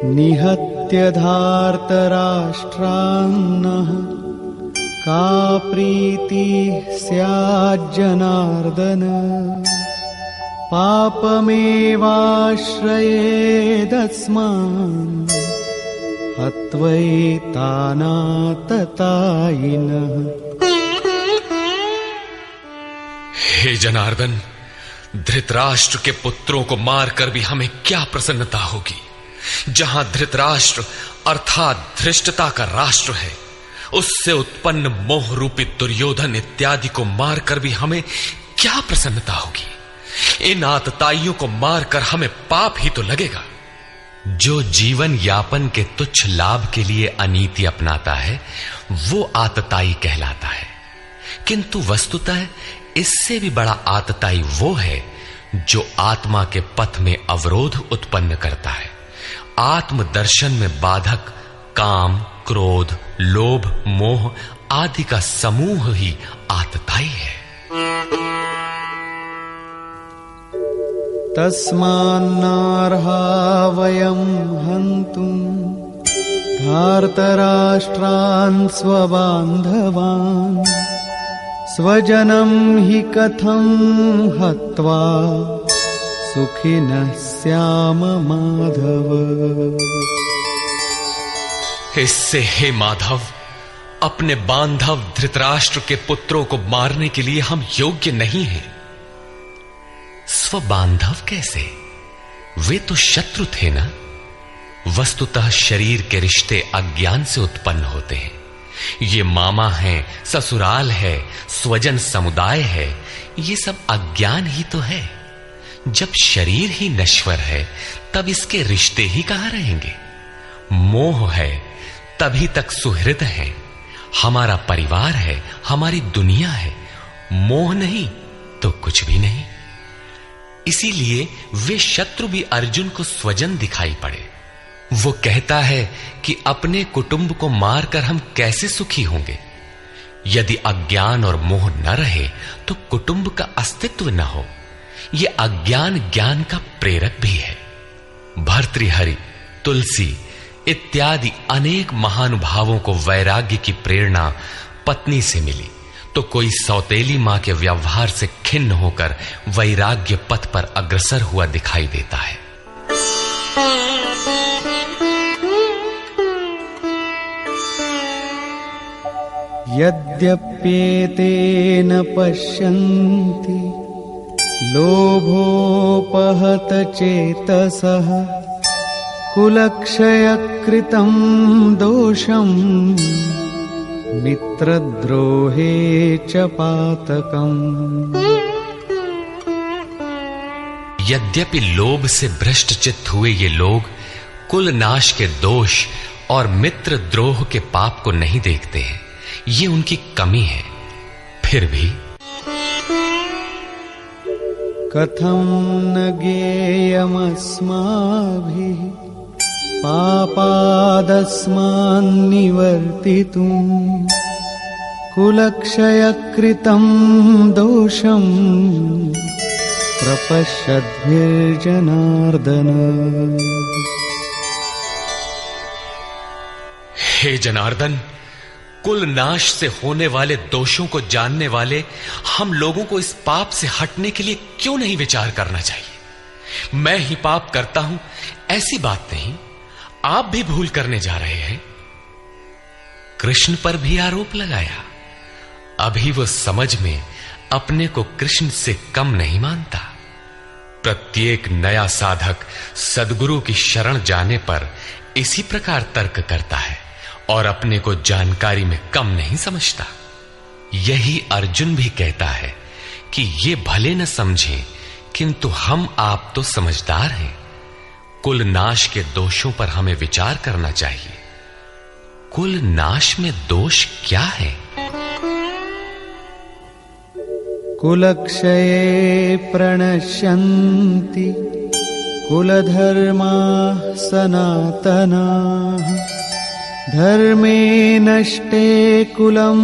निहत्य धार्तराष्ट्रान्नः का प्रीतिः स्याज्जनार्दन पापमेवाश्रयेदस्मान् हत्वैतानाततायिनः। हे जनार्दन, धृतराष्ट्र के पुत्रों को मारकर भी हमें क्या प्रसन्नता होगी। जहां धृतराष्ट्र अर्थात धृष्टता का राष्ट्र है, उससे उत्पन्न मोह रूपी दुर्योधन इत्यादि को मारकर भी हमें क्या प्रसन्नता होगी। इन आतताइयों को मारकर हमें पाप ही तो लगेगा। जो जीवन यापन के तुच्छ लाभ के लिए अनीति अपनाता है वो आतताई कहलाता है, किंतु वस्तुतः इससे भी बड़ा आतताई वो है जो आत्मा के पथ में अवरोध उत्पन्न करता है। आत्मदर्शन में बाधक काम, क्रोध, लोभ, मोह आदि का समूह ही आतताई है। तस्मान्नार्हा वयं हन्तुं धार्तराष्ट्रान् स्वबान्धवान् स्वजनं हि कथं हत्वा सुखिनः स्याम माधव। इससे हे माधव, अपने बांधव धृतराष्ट्र के पुत्रों को मारने के लिए हम योग्य नहीं हैं। स्वबांधव कैसे? वे तो शत्रु थे ना। वस्तुतः शरीर के रिश्ते अज्ञान से उत्पन्न होते हैं। ये मामा है, ससुराल है, स्वजन समुदाय है, ये सब अज्ञान ही तो है। जब शरीर ही नश्वर है तब इसके रिश्ते ही कहां रहेंगे। मोह है तभी तक सुहृद है, हमारा परिवार है, हमारी दुनिया है। मोह नहीं तो कुछ भी नहीं। इसीलिए वे शत्रु भी अर्जुन को स्वजन दिखाई पड़े। वो कहता है कि अपने कुटुंब को मारकर हम कैसे सुखी होंगे। यदि अज्ञान और मोह न रहे तो कुटुंब का अस्तित्व न हो। यह अज्ञान ज्ञान का प्रेरक भी है। भर्तृहरि, तुलसी इत्यादि अनेक महानुभावों को वैराग्य की प्रेरणा पत्नी से मिली, तो कोई सौतेली मां के व्यवहार से खिन्न होकर वैराग्य पथ पर अग्रसर हुआ दिखाई देता है। यद्यप्येतेन पश्यन्ति लोभोपहत चेतसः कुलक्षयकृतं दोषं मित्रद्रोहे च पातकम्। यद्यपि लोभ से भ्रष्ट चित्त हुए ये लोग कुल नाश के दोष और मित्र द्रोह के पाप को नहीं देखते हैं, ये उनकी कमी है। फिर भी कथं न ज्ञेयमस्माभिः पापादस्मान्निवर्तितुं कुलक्षयकृतं दोषं प्रपश्यद्भिर्जनार्दन। हे जनार्दन, कुल नाश से होने वाले दोषों को जानने वाले हम लोगों को इस पाप से हटने के लिए क्यों नहीं विचार करना चाहिए। मैं ही पाप करता हूं ऐसी बात नहीं, आप भी भूल करने जा रहे हैं। कृष्ण पर भी आरोप लगाया। अभी वो समझ में अपने को कृष्ण से कम नहीं मानता। प्रत्येक नया साधक सद्गुरु की शरण जाने पर इसी प्रकार तर्क करता है और अपने को जानकारी में कम नहीं समझता। यही अर्जुन भी कहता है कि ये भले न समझें, किंतु हम आप तो समझदार हैं। कुल नाश के दोषों पर हमें विचार करना चाहिए। कुल नाश में दोष क्या है? कुलक्षये प्रणश्यन्ति कुलधर्माः सनातनाः धर्मे नष्टे कुलं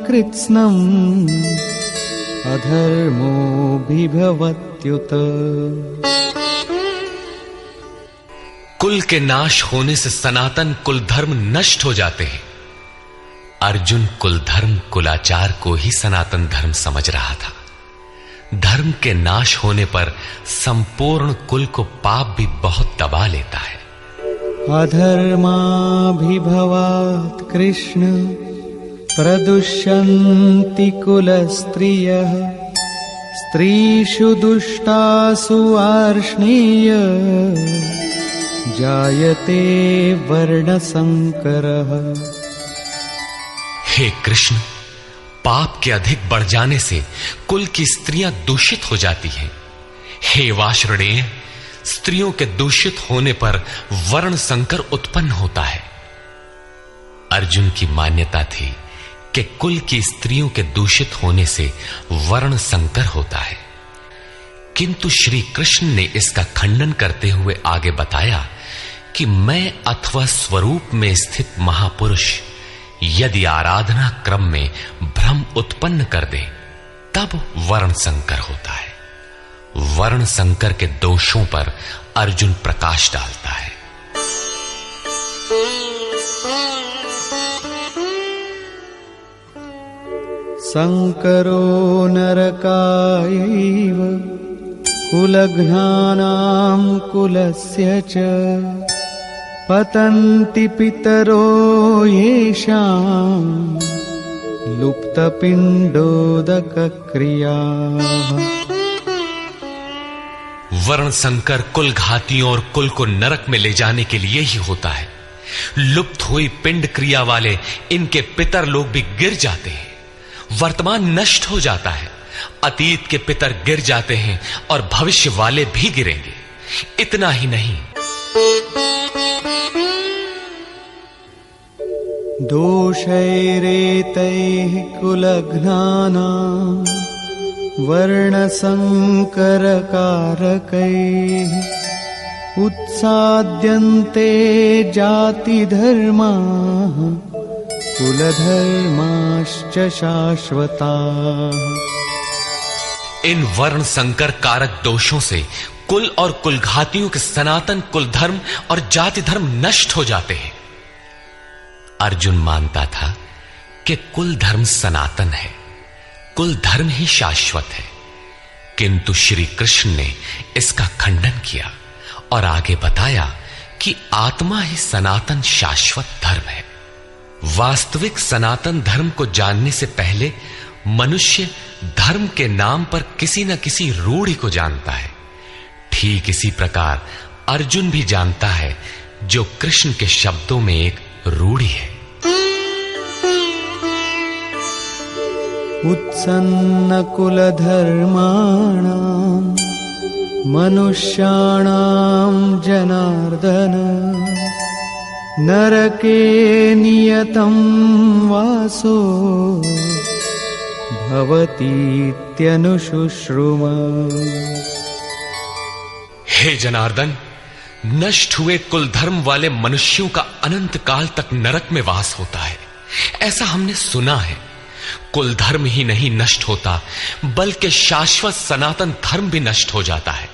कृत्स्नम् अधर्मोऽभिभवत्युत। कुल के नाश होने से सनातन कुल धर्म नष्ट हो जाते हैं। अर्जुन कुल धर्म कुलाचार को ही सनातन धर्म समझ रहा था। धर्म के नाश होने पर संपूर्ण कुल को पाप भी बहुत दबा लेता है। अधर्माभिभवात् कृष्ण प्रदुष्यन्ति कुलस्त्रियः स्त्रीषु दुष्टासु वार्ष्णेय जायते वर्णसंकरः। हे कृष्ण, पाप के अधिक बढ़ जाने से कुल की स्त्रियां दूषित हो जाती हैं। हे वार्ष्णेय, स्त्रियों के दूषित होने पर वर्ण संकर उत्पन्न होता है। अर्जुन की मान्यता थी कि कुल की स्त्रियों के दूषित होने से वर्ण संकर होता है, किंतु श्री कृष्ण ने इसका खंडन करते हुए आगे बताया कि मैं अथवा स्वरूप में स्थित महापुरुष यदि आराधना क्रम में भ्रम उत्पन्न कर दे तब वर्ण संकर होता है। वर्ण संकर के दोषों पर अर्जुन प्रकाश डालता है। संकरो नरकायैव कुलघ्नानां कुलस्य च पतन्ति पितरो येषां लुप्तपिण्डोदकक्रियाः। वर्ण संकर कुल घातियों और कुल को नरक में ले जाने के लिए ही होता है। लुप्त हुई पिंड क्रिया वाले इनके पितर लोग भी गिर जाते हैं। वर्तमान नष्ट हो जाता है, अतीत के पितर गिर जाते हैं और भविष्य वाले भी गिरेंगे। इतना ही नहीं, दोषैरेतैः कुलघ्नानां वर्णसंकरकारकैः उत्साद्यन्ते जातिधर्माः कुलधर्माश्च शाश्वताः। इन वर्ण संकर कारक दोषों से कुल और कुलघातियों के सनातन कुल धर्म और जाति धर्म नष्ट हो जाते हैं। अर्जुन मानता था कि कुल धर्म सनातन है, कुल धर्म ही शाश्वत है, किंतु श्री कृष्ण ने इसका खंडन किया और आगे बताया कि आत्मा ही सनातन शाश्वत धर्म है। वास्तविक सनातन धर्म को जानने से पहले मनुष्य धर्म के नाम पर किसी न किसी रूढ़ि को जानता है। ठीक इसी प्रकार अर्जुन भी जानता है, जो कृष्ण के शब्दों में एक रूढ़ि है। उत्सन्न कुलधर्माणां मनुष्याणां जनार्दन नरके नियतं वासो भवतीत्यनुशुश्रुम। हे जनार्दन, नष्ट हुए कुल धर्म वाले मनुष्यों का अनंत काल तक नरक में वास होता है, ऐसा हमने सुना है। कुल धर्म ही नहीं नष्ट होता, बल्कि शाश्वत सनातन धर्म भी नष्ट हो जाता है।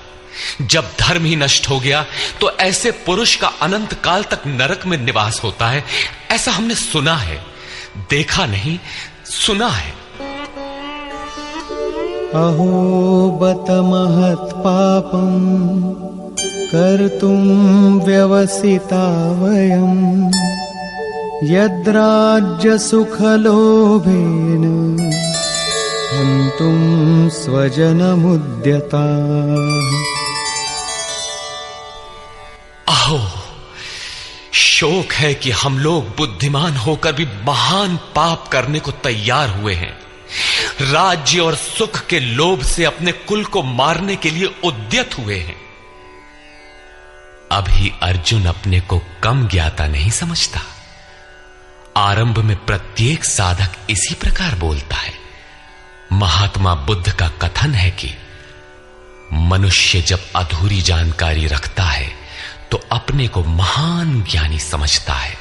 जब धर्म ही नष्ट हो गया तो ऐसे पुरुष का अनंत काल तक नरक में निवास होता है, ऐसा हमने सुना है, देखा नहीं, सुना है। अहो बत महत् पापं कर्तुं व्यवसिता वयं यद्राज्य सुखलोभेन हन्तुं स्वजनमुद्यताः। अहो, शोक है कि हम लोग बुद्धिमान होकर भी महान पाप करने को तैयार हुए हैं। राज्य और सुख के लोभ से अपने कुल को मारने के लिए उद्यत हुए हैं। अभी अर्जुन अपने को कम ज्ञाता नहीं समझता। आरंभ में प्रत्येक साधक इसी प्रकार बोलता है। महात्मा बुद्ध का कथन है कि मनुष्य जब अधूरी जानकारी रखता है तो अपने को महान ज्ञानी समझता है,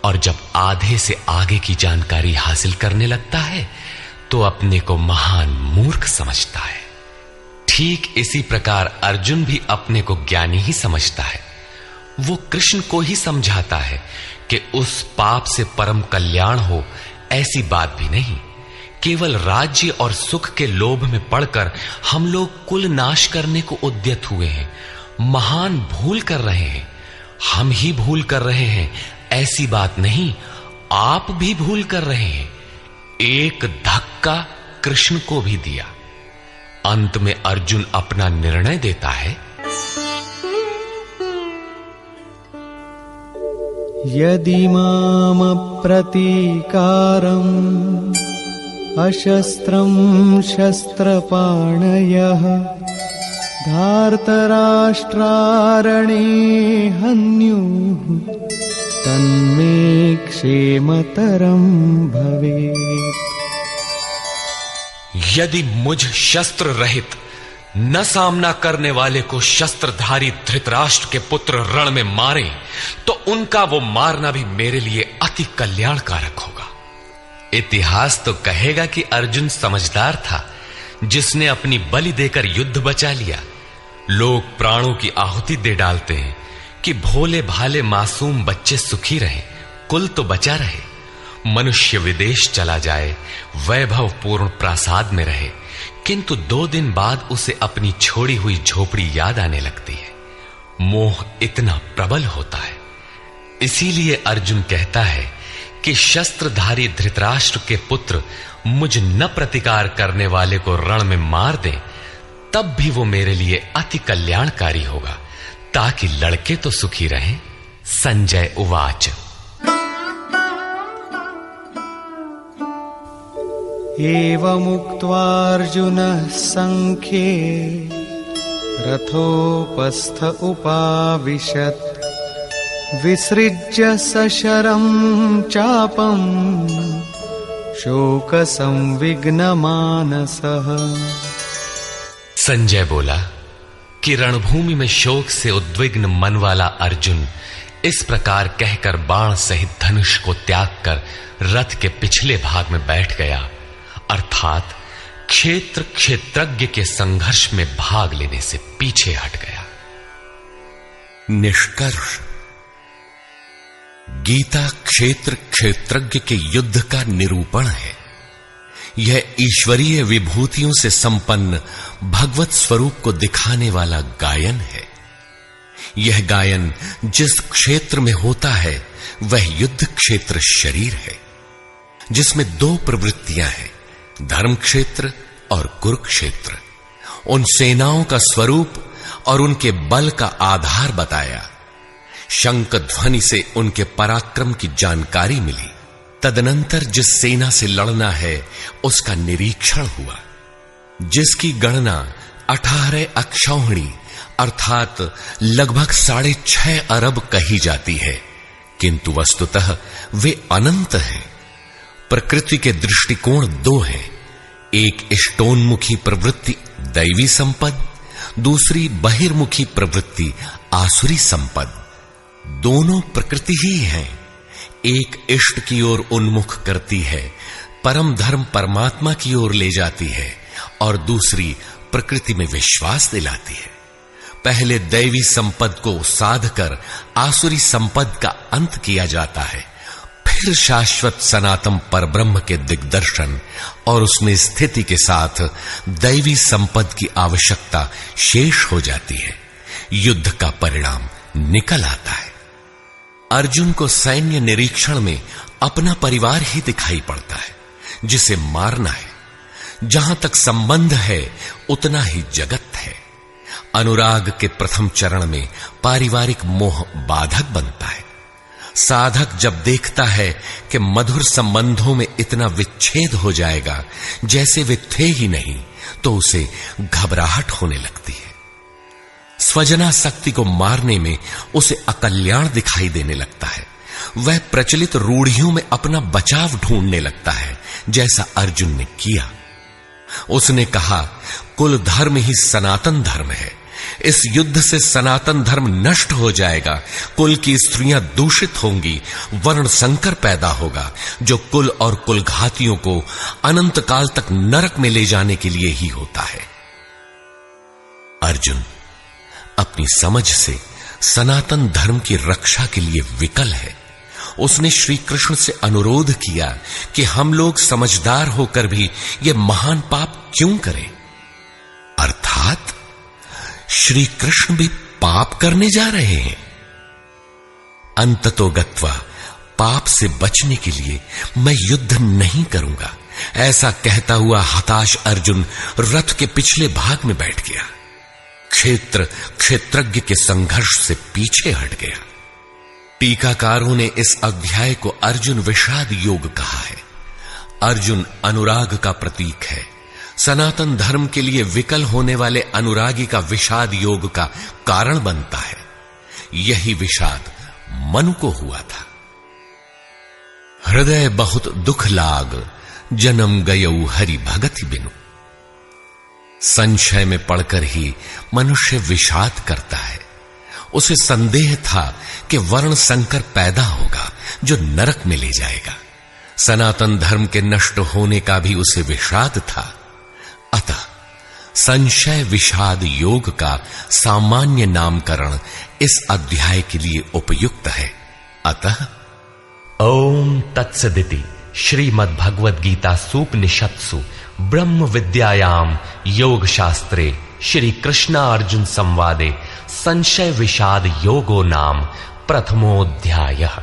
और जब आधे से आगे की जानकारी हासिल करने लगता है तो अपने को महान मूर्ख समझता है। ठीक इसी प्रकार अर्जुन भी अपने को ज्ञानी ही समझता है। वो कृष्ण को ही समझाता है कि उस पाप से परम कल्याण हो, ऐसी बात भी नहीं। केवल राज्य और सुख के लोभ में पड़कर हम लोग कुल नाश करने को उद्यत हुए हैं, महान भूल कर रहे हैं। हम ही भूल कर रहे हैं ऐसी बात नहीं, आप भी भूल कर रहे हैं। एक धक्का कृष्ण को भी दिया। अंत में अर्जुन अपना निर्णय देता है, यदि माम प्रतीकारम् अशस्त्रं शस्त्रपाणयः धार्तराष्ट्रारणे हन्युः तन्मे क्षेमतरं भवेत्। यदि मुझ शस्त्र रहित न सामना करने वाले को शस्त्रधारी धृतराष्ट्र के पुत्र रण में मारे तो उनका वो मारना भी मेरे लिए अति कल्याणकारक होगा। इतिहास तो कहेगा कि अर्जुन समझदार था, जिसने अपनी बलि देकर युद्ध बचा लिया। लोग प्राणों की आहुति दे डालते हैं कि भोले भाले मासूम बच्चे सुखी रहें, कुल तो बचा रहे। मनुष्य विदेश चला जाए, वैभवपूर्ण प्रासाद में रहे, किंतु 2 दिन बाद उसे अपनी छोड़ी हुई झोपड़ी याद आने लगती है। मोह इतना प्रबल होता है। इसीलिए अर्जुन कहता है कि शस्त्रधारी धृतराष्ट्र के पुत्र मुझ न प्रतिकार करने वाले को रण में मार दें, तब भी वो मेरे लिए अति कल्याणकारी होगा, ताकि लड़के तो सुखी रहें। संजय उवाच। एवमुक्त्वार्जुनः संख्ये रथोपस्थ उपाविशत् विसृज्य सशरं चापं शोकसंविघ्नमानसः। संजय बोला कि रणभूमि में शोक से उद्विग्न मन वाला अर्जुन इस प्रकार कहकर बाण सहित धनुष को त्याग कर रथ के पिछले भाग में बैठ गया, अर्थात क्षेत्र क्षेत्रज्ञ के संघर्ष में भाग लेने से पीछे हट गया। निष्कर्ष, गीता क्षेत्र क्षेत्रज्ञ के युद्ध का निरूपण है। यह ईश्वरीय विभूतियों से संपन्न भगवत स्वरूप को दिखाने वाला गायन है। यह गायन जिस क्षेत्र में होता है वह युद्ध क्षेत्र शरीर है, जिसमें 2 प्रवृत्तियां हैं, धर्म क्षेत्र और कुरुक्षेत्र। उन सेनाओं का स्वरूप और उनके बल का आधार बताया। शंख ध्वनि से उनके पराक्रम की जानकारी मिली। तदनंतर जिस सेना से लड़ना है उसका निरीक्षण हुआ, जिसकी गणना 18 अक्षौहिणी अर्थात लगभग 6.5 अरब कही जाती है, किंतु वस्तुतः वे अनंत हैं। प्रकृति के दृष्टिकोण 2 हैं, एक इष्टोन्मुखी प्रवृत्ति दैवी संपद, दूसरी बहिर्मुखी प्रवृत्ति आसुरी संपद। दोनों प्रकृति ही हैं। एक इष्ट की ओर उन्मुख करती है, परम धर्म परमात्मा की ओर ले जाती है, और दूसरी प्रकृति में विश्वास दिलाती है। पहले दैवी संपद को साध कर आसुरी संपद का अंत किया जाता है, फिर शाश्वत सनातन परब्रह्म के दिग्दर्शन और उसमें स्थिति के साथ दैवी संपद की आवश्यकता शेष हो जाती है। युद्ध का परिणाम निकल आता है। अर्जुन को सैन्य निरीक्षण में अपना परिवार ही दिखाई पड़ता है, जिसे मारना है। जहां तक संबंध है उतना ही जगत है। अनुराग के प्रथम चरण में पारिवारिक मोह बाधक बनता है। साधक जब देखता है कि मधुर संबंधों में इतना विच्छेद हो जाएगा जैसे वे थे ही नहीं, तो उसे घबराहट होने लगती है। स्वजनासक्ति को मारने में उसे अकल्याण दिखाई देने लगता है। वह प्रचलित रूढ़ियों में अपना बचाव ढूंढने लगता है, जैसा अर्जुन ने किया। उसने कहा, कुल धर्म ही सनातन धर्म है। इस युद्ध से सनातन धर्म नष्ट हो जाएगा, कुल की स्त्रियां दूषित होंगी, वर्ण संकर पैदा होगा, जो कुल और कुलघातियों को अनंत काल तक नरक में ले जाने के लिए ही होता है। अर्जुन अपनी समझ से सनातन धर्म की रक्षा के लिए विकल है। उसने श्री कृष्ण से अनुरोध किया कि हम लोग समझदार होकर भी यह महान पाप क्यों करें, अर्थात श्री कृष्ण भी पाप करने जा रहे हैं। अंततोगत्वा पाप से बचने के लिए मैं युद्ध नहीं करूंगा, ऐसा कहता हुआ हताश अर्जुन रथ के पिछले भाग में बैठ गया। क्षेत्रज्ञ के संघर्ष से पीछे हट गया। टीकाकारों ने इस अध्याय को अर्जुन विषाद योग कहा है। अर्जुन अनुराग का प्रतीक है। सनातन धर्म के लिए विकल होने वाले अनुरागी का विषाद योग का कारण बनता है। यही विषाद मनु को हुआ था। हृदय बहुत दुख लाग, जन्म गयऊ हरि भगति बिनु। संशय में पड़कर ही मनुष्य विषाद करता है। उसे संदेह था कि वर्ण संकर पैदा होगा जो नरक में ले जाएगा। सनातन धर्म के नष्ट होने का भी उसे विषाद था। अतः संशय विषाद योग का सामान्य नामकरण इस अध्याय के लिए उपयुक्त है। अतः ओम तत्सदिति श्रीमद् भगवद गीता सूपनिषत्सु ब्रह्म विद्यायाम योग शास्त्रे श्री कृष्णार्जुन संवादे संशय विषाद योगो नाम प्रथमोऽध्यायः।